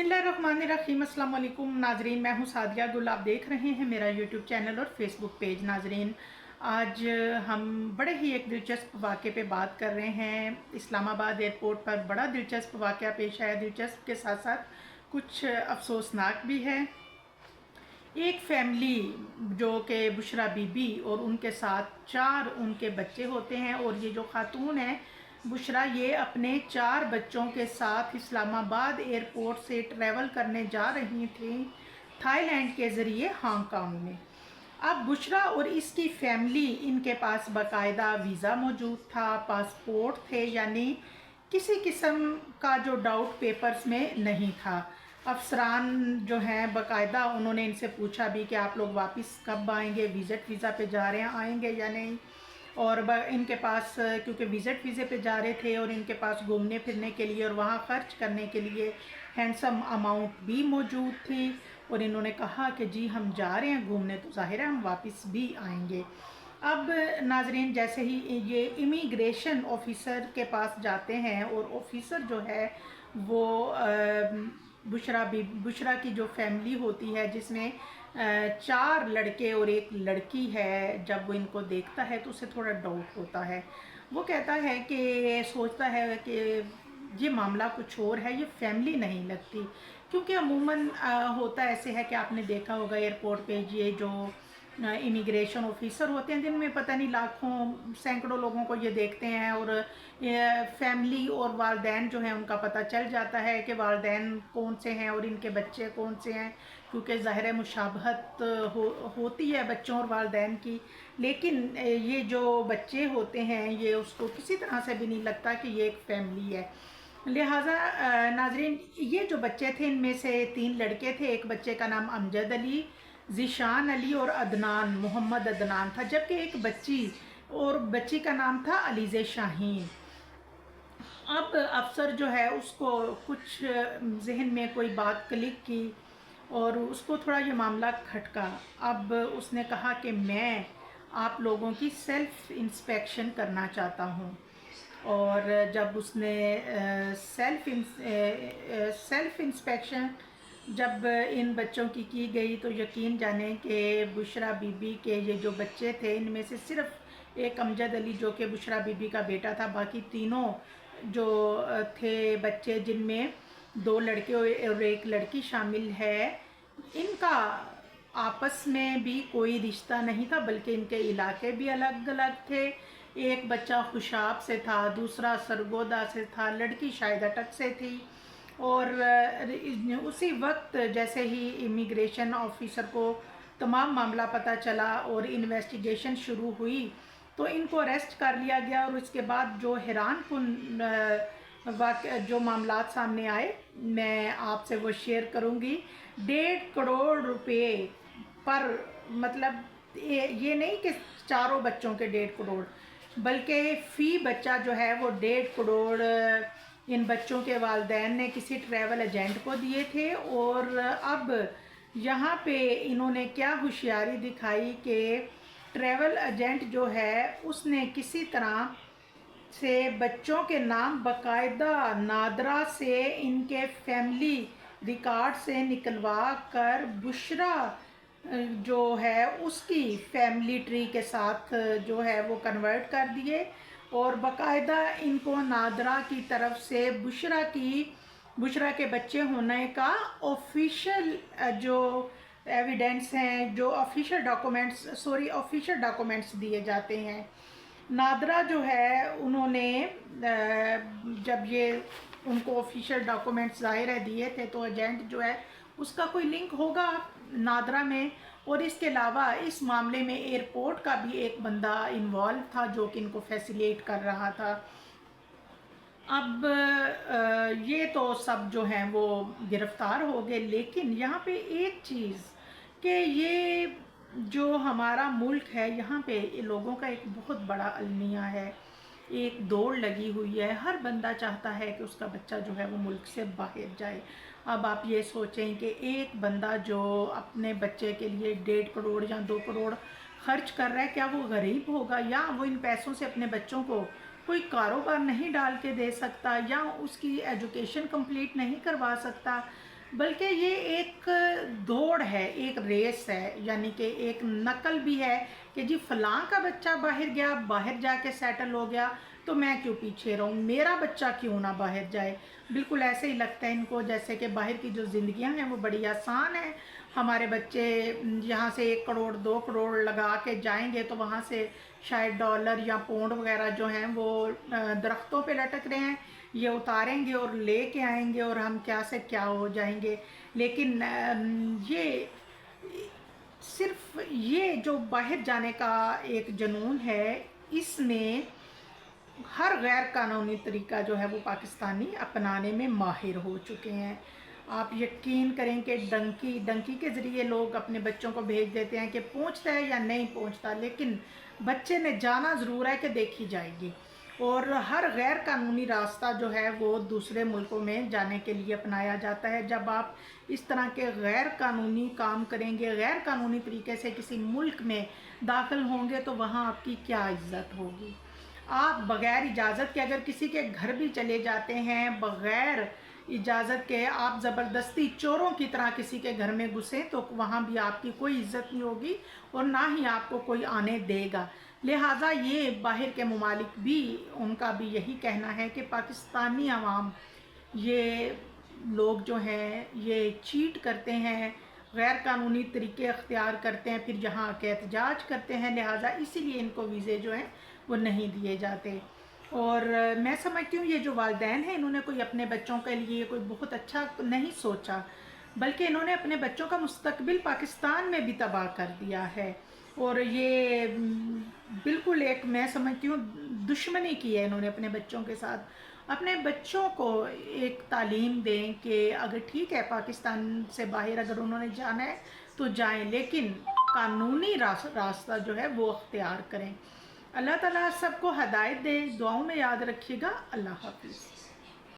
बिस्मिल्लाहिर्रहमानिर्रहीम। अस्सलाम वालेकुम नाजरीन, मैं हूँ सादिया गुल। आप देख रहे हैं मेरा यूट्यूब चैनल और फेसबुक पेज। नाजरीन, आज हम बड़े ही एक दिलचस्प वाक़े पे बात कर रहे हैं। इस्लामाबाद एयरपोर्ट पर बड़ा दिलचस्प वाक़या पेश आया। दिलचस्प के साथ साथ कुछ अफसोसनाक भी है। एक फैमिली जो कि बुशरा बीबी और उनके साथ 4 उनके बच्चे होते हैं, और ये जो खातून है बुशरा, ये अपने 4 बच्चों के साथ इस्लामाबाद एयरपोर्ट से ट्रैवल करने जा रही थी थाईलैंड के ज़रिए हांगकांग में। अब बुशरा और इसकी फैमिली, इनके पास बाकायदा वीज़ा मौजूद था, पासपोर्ट थे, यानी किसी किस्म का जो डाउट पेपर्स में नहीं था। अफसरान जो हैं बाकायदा उन्होंने इनसे पूछा भी कि आप लोग वापस कब आएंगे, विज़िट वीज़ा पे जा रहे हैं, आएंगे या नहीं। और इनके पास, क्योंकि विज़िट वीज़े पे जा रहे थे और इनके पास घूमने फिरने के लिए और वहाँ ख़र्च करने के लिए हैंडसम अमाउंट भी मौजूद थी, और इन्होंने कहा कि जी हम जा रहे हैं घूमने, तो ज़ाहिर है हम वापस भी आएंगे। अब नाजरीन, जैसे ही ये इमिग्रेशन ऑफिसर के पास जाते हैं, और ऑफिसर जो है वो बुशरा की जो फैमिली होती है, जिसमें 4 लड़के और 1 लड़की है, जब वो इनको देखता है तो उसे थोड़ा डाउट होता है। वो कहता है कि, सोचता है कि ये मामला कुछ और है, ये फैमिली नहीं लगती। क्योंकि अमूमन होता ऐसे है कि आपने देखा होगा एयरपोर्ट पे ये जो इमिग्रेशन ऑफिसर होते हैं, जिनमें पता नहीं लाखों सैकड़ों लोगों को ये देखते हैं, और फैमिली और वालदैन जो हैं उनका पता चल जाता है कि वालदैन कौन से हैं और इनके बच्चे कौन से हैं, क्योंकि ज़ाहिर मुशाबहत होती है बच्चों और वालदैन की। लेकिन ये जो बच्चे होते हैं, ये उसको किसी तरह से भी नहीं लगता कि ये एक फैमिली है। लिहाजा नाजरीन, ये जो बच्चे थे इनमें से 3 लड़के थे। एक बच्चे का नाम अमजद अली, ज़ीशान अली और अदनान, मोहम्मद अदनान था, जबकि एक बच्ची का नाम था अलीज़े शाहीन। अब अफसर जो है उसको कुछ जहन में कोई बात क्लिक की और उसको थोड़ा ये मामला खटका। अब उसने कहा कि मैं आप लोगों की सेल्फ़ इंस्पेक्शन करना चाहता हूँ। और जब उसने सेल्फ़ इंस्पेक्शन जब इन बच्चों की गई, तो यकीन जाने कि बुशरा बीबी के ये जो बच्चे थे, इनमें से सिर्फ़ एक अमजद अली जो कि बुशरा बीबी का बेटा था, बाकी तीनों जो थे बच्चे, जिनमें 2 लड़के और 1 लड़की शामिल है, इनका आपस में भी कोई रिश्ता नहीं था, बल्कि इनके इलाके भी अलग अलग थे। एक बच्चा खुशाब से था, दूसरा सरगोदा से था, लड़की शायद अटक से थी। और उसी वक्त जैसे ही इमिग्रेशन ऑफिसर को तमाम मामला पता चला और इन्वेस्टिगेशन शुरू हुई, तो इनको अरेस्ट कर लिया गया। और उसके बाद जो हैरान कुन जो मामलात सामने आए, मैं आपसे वो शेयर करूंगी। 1.5 करोड़ रुपए पर, मतलब ये नहीं कि चारों बच्चों के 1.5 करोड़, बल्कि फ़ी बच्चा जो है वो 1.5 करोड़ इन बच्चों के वालदैन ने किसी ट्रैवल एजेंट को दिए थे। और अब यहाँ पे इन्होंने क्या होशियारी दिखाई कि ट्रैवल एजेंट जो है उसने किसी तरह से बच्चों के नाम बाकायदा नादरा से इनके फैमिली रिकॉर्ड से निकलवा कर बुशरा जो है उसकी फैमिली ट्री के साथ जो है वो कन्वर्ट कर दिए, और बाकायदा इनको नादरा की तरफ से बुशरा के बच्चे होने का ऑफिशियल जो एविडेंस हैं, जो ऑफिशियल डॉक्यूमेंट्स दिए जाते हैं। नादरा जो है उन्होंने जब ये उनको ऑफिशियल डॉक्यूमेंट्स ज़ाहिर है दिए थे, तो एजेंट जो है उसका कोई लिंक होगा नादरा में। और इसके अलावा इस मामले में एयरपोर्ट का भी एक बंदा इन्वॉल्व था जो कि इनको फैसिलिटेट कर रहा था। अब ये तो सब जो हैं वो गिरफ्तार हो गए, लेकिन यहाँ पे एक चीज़ कि ये जो हमारा मुल्क है, यहाँ पे लोगों का एक बहुत बड़ा अलमिया है, एक दौड़ लगी हुई है। हर बंदा चाहता है कि उसका बच्चा जो है वो मुल्क से बाहर जाए। अब आप ये सोचें कि एक बंदा जो अपने बच्चे के लिए 1.5 करोड़ या 2 करोड़ खर्च कर रहा है, क्या वो गरीब होगा, या वो इन पैसों से अपने बच्चों को कोई कारोबार नहीं डाल के दे सकता, या उसकी एजुकेशन कंप्लीट नहीं करवा सकता। بلکہ یہ ایک دوڑ ہے، ایک ریس ہے، یعنی کہ ایک نقل بھی ہے کہ جی فلاں کا بچہ باہر گیا، باہر جا کے سیٹل ہو گیا تو میں کیوں پیچھے رہوں، میرا بچہ کیوں نہ باہر جائے۔ بالکل ایسے ہی لگتا ہے ان کو جیسے کہ باہر کی جو زندگیاں ہیں وہ بڑی آسان ہیں، ہمارے بچے یہاں سے 1 کروڑ 2 کروڑ لگا کے جائیں گے تو وہاں سے شاید ڈالر یا پونڈ وغیرہ جو ہیں وہ درختوں پہ لٹک رہے ہیں، یہ اتاریں گے اور لے کے آئیں گے اور ہم کیا سے کیا ہو جائیں گے۔ لیکن یہ صرف یہ جو باہر جانے کا ایک جنون ہے، اس میں ہر غیر قانونی طریقہ جو ہے وہ پاکستانی اپنانے میں ماہر ہو چکے ہیں۔ آپ یقین کریں کہ ڈنکی کے ذریعے لوگ اپنے بچوں کو بھیج دیتے ہیں کہ پہنچتا ہے یا نہیں پہنچتا، لیکن بچے نے جانا ضرور ہے کہ دیکھی جائے گی۔ اور ہر غیر قانونی راستہ جو ہے وہ دوسرے ملکوں میں جانے کے لیے اپنایا جاتا ہے۔ جب آپ اس طرح کے غیر قانونی کام کریں گے، غیر قانونی طریقے سے کسی ملک میں داخل ہوں گے تو وہاں آپ کی کیا عزت ہوگی۔ آپ بغیر اجازت کے اگر کسی کے گھر بھی چلے جاتے ہیں، بغیر اجازت کے آپ زبردستی چوروں کی طرح کسی کے گھر میں گھسیں تو وہاں بھی آپ کی کوئی عزت نہیں ہوگی اور نہ ہی آپ کو کوئی آنے دے گا۔ لہٰذا یہ باہر کے ممالک بھی، ان کا بھی یہی کہنا ہے کہ پاکستانی عوام، یہ لوگ جو ہیں یہ چیٹ کرتے ہیں، غیر قانونی طریقے اختیار کرتے ہیں، پھر یہاں آ کے احتجاج کرتے ہیں، لہٰذا اسی لیے ان کو ویزے جو ہیں وہ نہیں دیے جاتے۔ اور میں سمجھتی ہوں یہ جو والدین ہیں انہوں نے کوئی اپنے بچوں کے لیے کوئی بہت اچھا نہیں سوچا، بلکہ انہوں نے اپنے بچوں کا مستقبل پاکستان میں بھی تباہ کر دیا ہے۔ اور یہ بالکل ایک میں سمجھتی ہوں دشمنی کی ہے انہوں نے اپنے بچوں کے ساتھ۔ اپنے بچوں کو ایک تعلیم دیں کہ اگر ٹھیک ہے پاکستان سے باہر اگر انہوں نے جانا ہے تو جائیں، لیکن قانونی راستہ جو ہے وہ اختیار کریں۔ اللہ تعالیٰ سب کو ہدایت دے، دعاؤں میں یاد رکھیے گا۔ اللہ حافظ۔